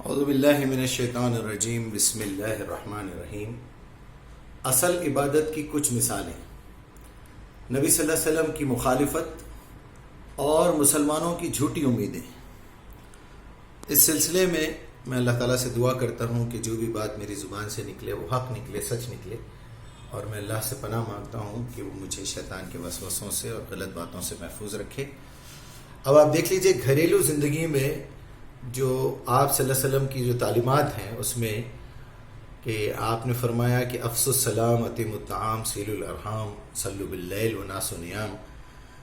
اعوذ باللہ من الشیطان الرجیم بسم اللہ الرحمن الرحیم۔ اصل عبادت کی کچھ مثالیں، نبی صلی اللہ علیہ وسلم کی مخالفت اور مسلمانوں کی جھوٹی امیدیں۔ اس سلسلے میں اللہ تعالیٰ سے دعا کرتا ہوں کہ جو بھی بات میری زبان سے نکلے وہ حق نکلے، سچ نکلے، اور میں اللہ سے پناہ مانگتا ہوں کہ وہ مجھے شیطان کے وسوسوں سے اور غلط باتوں سے محفوظ رکھے۔ اب آپ دیکھ لیجئے گھریلو زندگی میں جو آپ صلی اللہ علیہ وسلم کی جو تعلیمات ہیں اس میں کہ آپ نے فرمایا کہ افسو السلام اتم الطعام سیلوا الارحام صلوا باللیل وناس نیام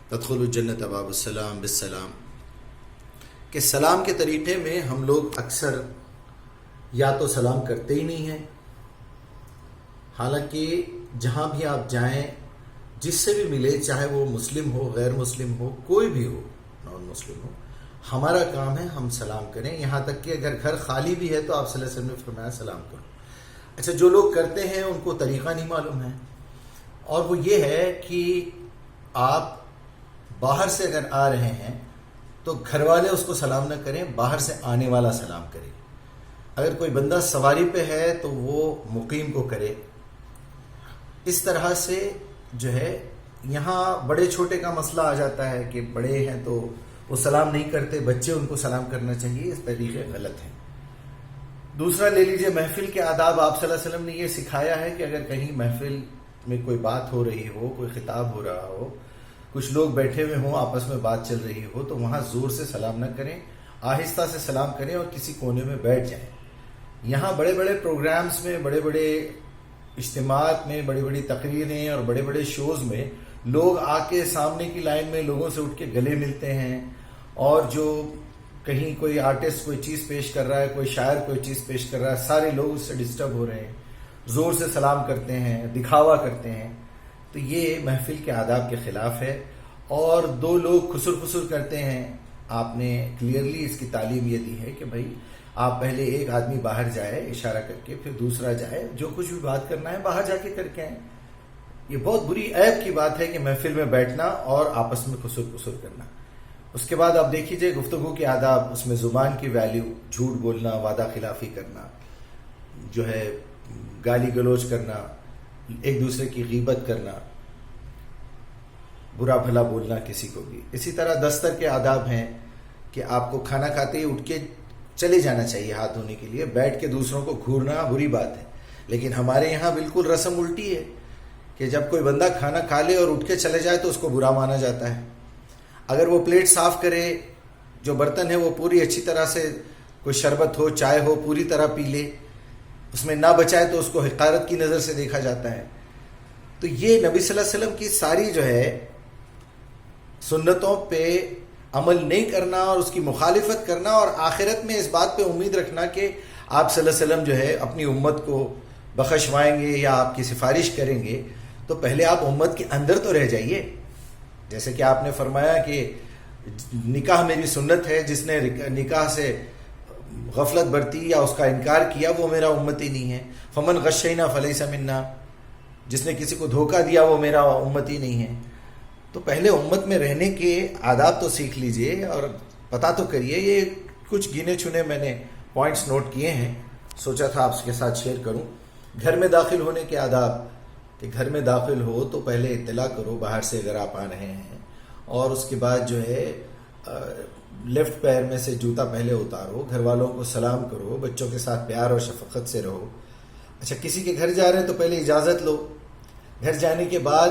تدخلوا الجنۃ باب السلام بالسلام، کہ سلام کے طریقے میں ہم لوگ اکثر یا تو سلام کرتے ہی نہیں ہیں، حالانکہ جہاں بھی آپ جائیں جس سے بھی ملے، چاہے وہ مسلم ہو، غیر مسلم ہو، کوئی بھی ہو، نان مسلم ہو، ہمارا کام ہے ہم سلام کریں، یہاں تک کہ اگر گھر خالی بھی ہے تو آپ صلی اللہ علیہ وسلم نے فرمایا سلام کرو۔ اچھا، جو لوگ کرتے ہیں ان کو طریقہ نہیں معلوم ہے، اور وہ یہ ہے کہ آپ باہر سے اگر آ رہے ہیں تو گھر والے اس کو سلام نہ کریں، باہر سے آنے والا سلام کرے۔ اگر کوئی بندہ سواری پہ ہے تو وہ مقیم کو کرے۔ اس طرح سے جو ہے یہاں بڑے چھوٹے کا مسئلہ آ جاتا ہے کہ بڑے ہیں تو وہ سلام نہیں کرتے، بچے ان کو سلام کرنا چاہیے، اس طریقے غلط ہیں۔ دوسرا لے لیجئے محفل کے آداب۔ آپ صلی اللہ علیہ وسلم نے یہ سکھایا ہے کہ اگر کہیں محفل میں کوئی بات ہو رہی ہو، کوئی خطاب ہو رہا ہو، کچھ لوگ بیٹھے ہوئے ہوں، آپس میں بات چل رہی ہو، تو وہاں زور سے سلام نہ کریں، آہستہ سے سلام کریں اور کسی کونے میں بیٹھ جائیں۔ یہاں بڑے بڑے پروگرامز میں، بڑے بڑے اجتماعات میں، بڑی بڑی تقریریں اور بڑے بڑے شوز میں لوگ آ کے سامنے کی لائن میں لوگوں سے اٹھ کے گلے ملتے ہیں، اور جو کہیں کوئی آرٹسٹ کوئی چیز پیش کر رہا ہے، کوئی شاعر کوئی چیز پیش کر رہا ہے، سارے لوگ اس سے ڈسٹرب ہو رہے ہیں، زور سے سلام کرتے ہیں، دکھاوا کرتے ہیں، تو یہ محفل کے آداب کے خلاف ہے۔ اور دو لوگ خسر خسر کرتے ہیں، آپ نے کلیئرلی اس کی تعلیم یہ دی ہے کہ بھائی آپ پہلے ایک آدمی باہر جائے اشارہ کر کے، پھر دوسرا جائے، جو کچھ بھی بات کرنا ہے باہر جا کے کر کے آئیں۔ یہ بہت بری عیب کی بات ہے کہ محفل میں بیٹھنا اور آپس میں خسر خسر کرنا۔ اس کے بعد آپ دیکھ لیجیے گفتگو کے آداب، اس میں زبان کی ویلیو، جھوٹ بولنا، وعدہ خلافی کرنا، جو ہے گالی گلوچ کرنا، ایک دوسرے کی غیبت کرنا، برا بھلا بولنا کسی کو بھی۔ اسی طرح دستر کے آداب ہیں کہ آپ کو کھانا کھاتے ہی اٹھ کے چلے جانا چاہیے ہاتھ دھونے کے لیے، بیٹھ کے دوسروں کو گھورنا بری بات ہے، لیکن ہمارے یہاں بالکل رسم الٹی ہے کہ جب کوئی بندہ کھانا کھا لے اور اٹھ کے چلے جائے تو اس کو برا مانا جاتا ہے۔ اگر وہ پلیٹ صاف کرے، جو برتن ہے وہ پوری اچھی طرح سے، کوئی شربت ہو، چائے ہو، پوری طرح پی لے، اس میں نہ بچائے تو اس کو حقارت کی نظر سے دیکھا جاتا ہے۔ تو یہ نبی صلی اللہ علیہ وسلم کی ساری جو ہے سنتوں پہ عمل نہیں کرنا اور اس کی مخالفت کرنا، اور آخرت میں اس بات پہ امید رکھنا کہ آپ صلی اللہ علیہ وسلم جو ہے اپنی امت کو بخشوائیں گے یا آپ کی سفارش کریں گے، تو پہلے آپ امت کے اندر تو رہ جائیے۔ جیسے کہ آپ نے فرمایا کہ نکاح میری سنت ہے، جس نے نکاح سے غفلت برتی یا اس کا انکار کیا وہ میرا امتی نہیں ہے۔ فمن غشینا فلیس منا، جس نے کسی کو دھوکہ دیا وہ میرا امتی نہیں ہے۔ تو پہلے امت میں رہنے کے آداب تو سیکھ لیجئے اور پتہ تو کریے۔ یہ کچھ گنے چنے میں نے پوائنٹس نوٹ کیے ہیں، سوچا تھا آپ کے ساتھ شیئر کروں۔ گھر میں داخل ہونے کے آداب، کہ گھر میں داخل ہو تو پہلے اطلاع کرو باہر سے اگر آپ آ رہے ہیں، اور اس کے بعد جو ہے لیفٹ پیر میں سے جوتا پہلے اتارو، گھر والوں کو سلام کرو، بچوں کے ساتھ پیار اور شفقت سے رہو۔ اچھا، کسی کے گھر جا رہے ہیں تو پہلے اجازت لو، گھر جانے کے بعد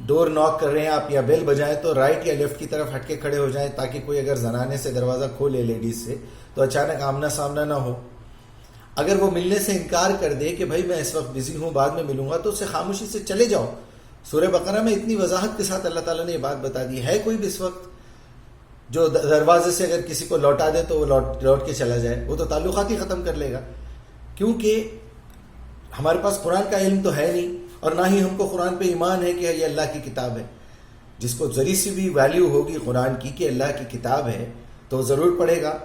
ڈور ناک کر رہے ہیں آپ یا بیل بجائیں تو رائٹ یا لیفٹ کی طرف ہٹ کے کھڑے ہو جائیں، تاکہ کوئی اگر زنانے سے دروازہ کھولے لیڈیز سے تو اچانک آمنا سامنا نہ ہو۔ اگر وہ ملنے سے انکار کر دے کہ بھائی میں اس وقت بزی ہوں، بعد میں ملوں گا، تو اسے خاموشی سے چلے جاؤ۔ سورہ بقرہ میں اتنی وضاحت کے ساتھ اللہ تعالیٰ نے یہ بات بتا دی ہے۔ کوئی بھی اس وقت جو دروازے سے اگر کسی کو لوٹا دے تو وہ لوٹ کے چلا جائے، وہ تو تعلقات ہی ختم کر لے گا، کیونکہ ہمارے پاس قرآن کا علم تو ہے نہیں، اور نہ ہی ہم کو قرآن پہ ایمان ہے کہ یہ اللہ کی کتاب ہے۔ جس کو ذری سی بھی ویلیو ہوگی قرآن کی کہ اللہ کی کتاب ہے تو وہ ضرور پڑھے گا،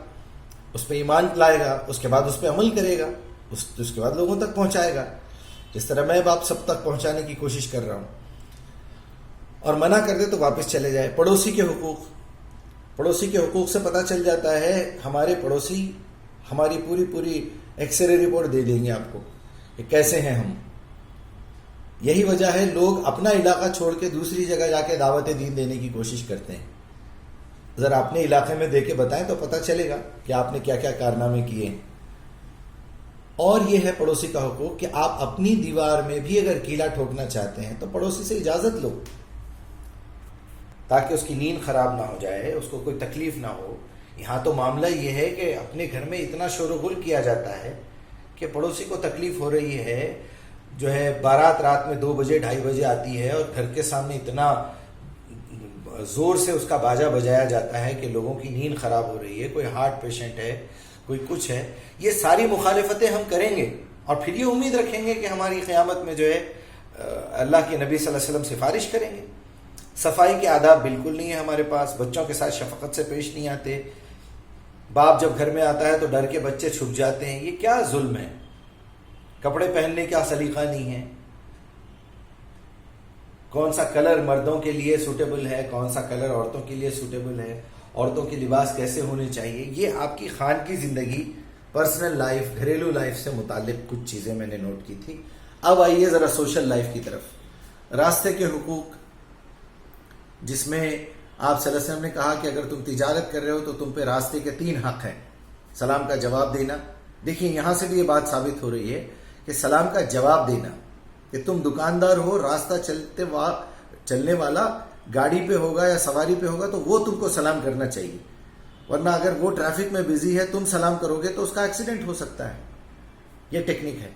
اس پہ ایمان لائے گا، اس کے بعد اس پہ عمل کرے گا، اس کے بعد لوگوں تک پہنچائے گا، جس طرح میں آپ سب تک پہنچانے کی کوشش کر رہا ہوں۔ اور منع کر دے تو واپس چلے جائے۔ پڑوسی کے حقوق سے پتہ چل جاتا ہے ہمارے پڑوسی ہماری پوری ایکس-رے رپورٹ دے دیں گے آپ کو کہ کیسے ہیں ہم. یہی وجہ ہے لوگ اپنا علاقہ چھوڑ کے دوسری جگہ جا کے دعوت دین دینے کی کوشش کرتے ہیں. ذرا اپنے علاقے میں دے کے بتائیں تو پتہ چلے گا کہ آپ نے کیا کیا کارنامے کیے ہیں. اور یہ ہے پڑوسی کا حقوق کہ آپ اپنی دیوار میں بھی اگر کیلا ٹھوکنا چاہتے ہیں تو پڑوسی سے اجازت لو تاکہ اس کی نیند خراب نہ ہو جائے, اس کو کوئی تکلیف نہ ہو. یہاں تو معاملہ یہ ہے کہ اپنے گھر میں اتنا شور و غل کیا جاتا ہے کہ پڑوسی کو تکلیف ہو رہی ہے. جو ہے بارات رات میں 2 بجے 2:30 بجے آتی ہے اور گھر کے سامنے اتنا زور سے اس کا باجا بجایا جاتا ہے کہ لوگوں کی نیند خراب ہو رہی ہے. کوئی ہارٹ پیشنٹ ہے, کوئی کچھ ہے. یہ ساری مخالفتیں ہم کریں گے اور پھر یہ امید رکھیں گے کہ ہماری قیامت میں جو ہے اللہ کے نبی صلی اللہ علیہ وسلم سفارش کریں گے. صفائی کے آداب بالکل نہیں ہے ہمارے پاس. بچوں کے ساتھ شفقت سے پیش نہیں آتے. باپ جب گھر میں آتا ہے تو ڈر کے بچے چھپ جاتے ہیں. یہ کیا ظلم ہے. کپڑے پہننے کا سلیقہ نہیں ہے. کون سا کلر مردوں کے لیے سوٹیبل ہے, کون سا کلر عورتوں کے لیے سوٹیبل ہے, عورتوں کے لباس کیسے ہونے چاہیے. یہ آپ کی خان کی زندگی, پرسنل لائف, گھریلو لائف سے متعلق کچھ چیزیں میں نے نوٹ کی تھی. اب آئیے ذرا سوشل لائف کی طرف. راستے کے حقوق, جس میں آپ صلی اللہ علیہ وسلم نے کہا کہ اگر تم تجارت کر رہے ہو تو تم پہ راستے کے 3 حق ہیں. سلام کا جواب دینا. دیکھیے یہاں سے بھی یہ بات ثابت ہو رہی ہے کہ سلام کا جواب دینا, کہ تم دکاندار ہو, راستہ چلنے والا گاڑی پہ ہوگا یا سواری پہ ہوگا تو وہ تم کو سلام کرنا چاہیے. ورنہ اگر وہ ٹریفک میں بزی ہے, تم سلام کرو گے تو اس کا ایکسیڈنٹ ہو سکتا ہے. یہ ٹیکنیک ہے.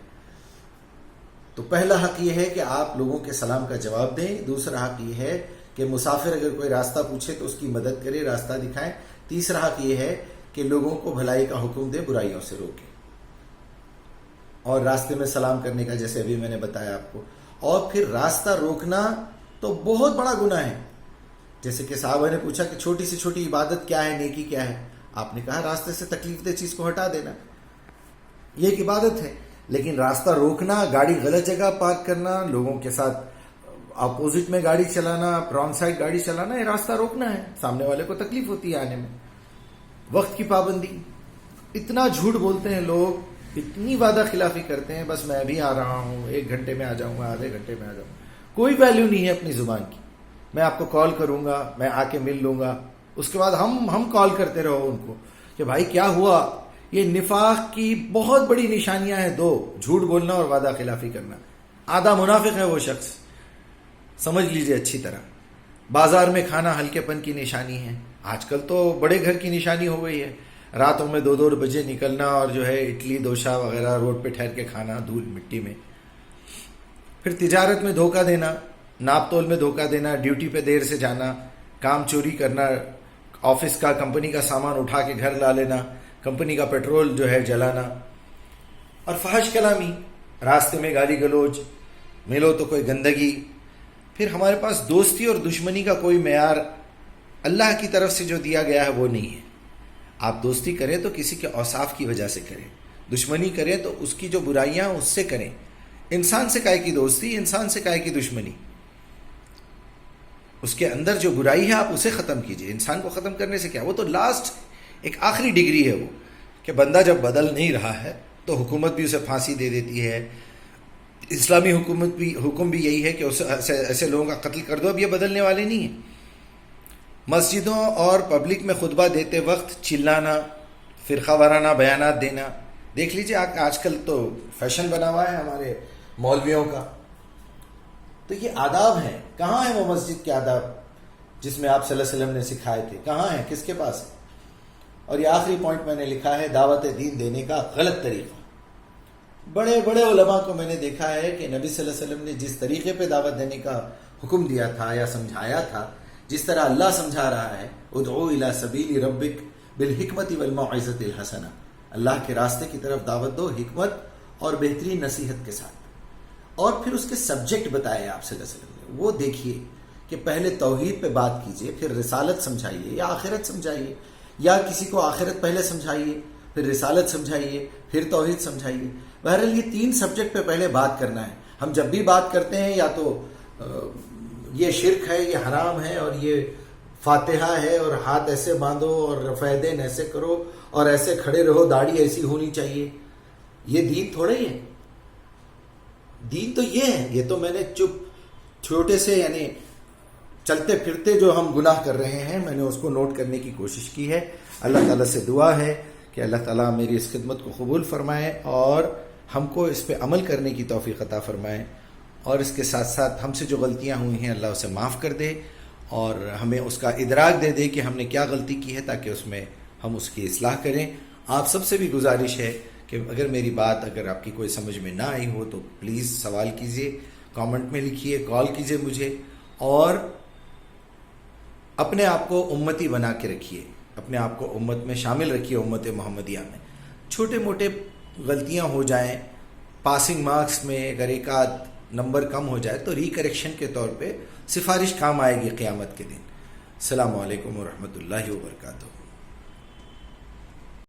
تو پہلا حق یہ ہے کہ آپ لوگوں کے سلام کا جواب دیں. دوسرا حق یہ ہے کہ مسافر اگر کوئی راستہ پوچھے تو اس کی مدد کرے, راستہ دکھائیں. تیسرا حق یہ ہے کہ لوگوں کو بھلائی کا حکم دے, برائیوں سے روکے. اور راستے میں سلام کرنے کا جیسے ابھی میں نے بتایا آپ کو. اور پھر راستہ روکنا تو بہت بڑا گناہ ہے. جیسے کہ صحابہ نے پوچھا کہ چھوٹی سے چھوٹی عبادت کیا ہے, نیکی کیا ہے. آپ نے کہا راستے سے تکلیف دہ چیز کو ہٹا دینا, یہ ایک عبادت ہے. لیکن راستہ روکنا, گاڑی غلط جگہ پارک کرنا, لوگوں کے ساتھ اپوزٹ میں گاڑی چلانا, رانگ سائڈ گاڑی چلانا, یہ راستہ روکنا ہے. سامنے والے کو تکلیف ہوتی ہے آنے میں. وقت کی پابندی, اتنا جھوٹ بولتے ہیں لوگ, اتنی وعدہ خلافی کرتے ہیں. بس میں ابھی آ رہا ہوں, 1 گھنٹے میں آ جاؤں گا, آدھے گھنٹے میں آ جاؤں گا. کوئی ویلیو نہیں ہے اپنی زبان کی. میں آپ کو کال کروں گا, میں آ کے مل لوں گا, اس کے بعد ہم کال کرتے رہو ان کو کہ بھائی کیا ہوا. یہ نفاق کی بہت بڑی نشانیاں ہیں 2, جھوٹ بولنا اور وعدہ خلافی کرنا. آدھا منافق ہے وہ شخص, سمجھ لیجئے اچھی طرح. بازار میں کھانا ہلکے پن کی نشانی ہے. آج کل تو بڑے گھر کی نشانی ہو گئی ہے. راتوں میں 2-2 بجے نکلنا اور جو ہے اڈلی دوشا وغیرہ روڈ پہ ٹھہر کے کھانا دھول مٹی میں. پھر تجارت میں دھوکہ دینا, ناپ تول میں دھوکہ دینا, ڈیوٹی پہ دیر سے جانا, کام چوری کرنا, آفس کا کمپنی کا سامان اٹھا کے گھر لا لینا, کمپنی کا پیٹرول جو ہے جلانا. اور فحش کلامی, راستے میں گالی گلوچ, ملو تو کوئی گندگی. پھر ہمارے پاس دوستی اور دشمنی کا کوئی معیار اللہ کی طرف سے جو دیا گیا ہے وہ نہیں ہے. آپ دوستی کریں تو کسی کے اوصاف کی وجہ سے کریں, دشمنی کریں تو اس کی جو برائیاں اس سے کریں. انسان سے کائے کی دوستی, انسان سے کائے کی دشمنی. اس کے اندر جو برائی ہے آپ اسے ختم کیجئے. انسان کو ختم کرنے سے کیا, وہ تو لاسٹ ایک آخری ڈگری ہے وہ, کہ بندہ جب بدل نہیں رہا ہے تو حکومت بھی اسے پھانسی دے دیتی ہے. اسلامی حکم بھی یہی ہے کہ ایسے لوگوں کا قتل کر دو. اب یہ بدلنے والے نہیں ہیں. مسجدوں اور پبلک میں خطبہ دیتے وقت چلانا, فرقہ وارانہ بیانات دینا. دیکھ لیجئے آج کل تو فیشن بنا ہوا ہے ہمارے مولویوں کا. تو یہ آداب ہیں. کہاں ہیں وہ مسجد کے آداب جس میں آپ صلی اللہ علیہ وسلم نے سکھائے تھے؟ کہاں ہیں, کس کے پاس ہے؟ اور یہ آخری پوائنٹ میں نے لکھا ہے, دعوت دین دینے کا غلط طریقہ. بڑے بڑے علماء کو میں نے دیکھا ہے کہ نبی صلی اللہ علیہ وسلم نے جس طریقے پہ دعوت دینے کا حکم دیا تھا یا سمجھایا تھا, جس طرح اللہ سمجھا رہا ہے, ادعو الی سبیل ربک بالحکمت والموعظۃ الحسنہ, اللہ کے راستے کی طرف دعوت دو حکمت اور بہترین نصیحت کے ساتھ. اور پھر اس کے سبجیکٹ بتائے آپ صلی اللہ علیہ وسلم نے. وہ دیکھیے کہ پہلے توحید پہ بات کیجئے, پھر رسالت سمجھائیے یا آخرت سمجھائیے, یا کسی کو آخرت پہلے سمجھائیے, پھر رسالت سمجھائیے, پھر توحید سمجھائیے. بہرحال یہ 3 سبجیکٹ پہ پہلے بات کرنا ہے. ہم جب بھی بات کرتے ہیں یا تو یہ شرک ہے, یہ حرام ہے, اور یہ فاتحہ ہے, اور ہاتھ ایسے باندھو اور رفع یدین ایسے کرو اور ایسے کھڑے رہو، داڑھی ایسی ہونی چاہیے. یہ دین تھوڑا ہی ہے. دین تو یہ ہے. یہ تو میں نے چھوٹے سے یعنی چلتے پھرتے جو ہم گناہ کر رہے ہیں میں نے اس کو نوٹ کرنے کی کوشش کی ہے. اللہ تعالیٰ سے دعا ہے کہ اللہ تعالیٰ میری اس خدمت کو قبول فرمائے اور ہم کو اس پہ عمل کرنے کی توفیق عطا فرمائے، اور اس کے ساتھ ساتھ ہم سے جو غلطیاں ہوئی ہیں اللہ اسے معاف کر دے اور ہمیں اس کا ادراک دے دے کہ ہم نے کیا غلطی کی ہے، تاکہ اس میں ہم اس کی اصلاح کریں. آپ سب سے بھی گزارش ہے کہ اگر میری بات اگر آپ کی کوئی سمجھ میں نہ آئی ہو تو پلیز سوال کیجئے، کامنٹ میں لکھیے، کال کیجئے مجھے، اور اپنے آپ کو امتی بنا کے رکھیے، اپنے آپ کو امت میں شامل رکھیے، امت محمدیہ میں. چھوٹے موٹے غلطیاں ہو جائیں، پاسنگ مارکس میں اگر ایک آدھ نمبر کم ہو جائے تو ریکریکشن کے طور پہ سفارش کام آئے گی قیامت کے دن. السلام علیکم ورحمۃ اللہ وبرکاتہ.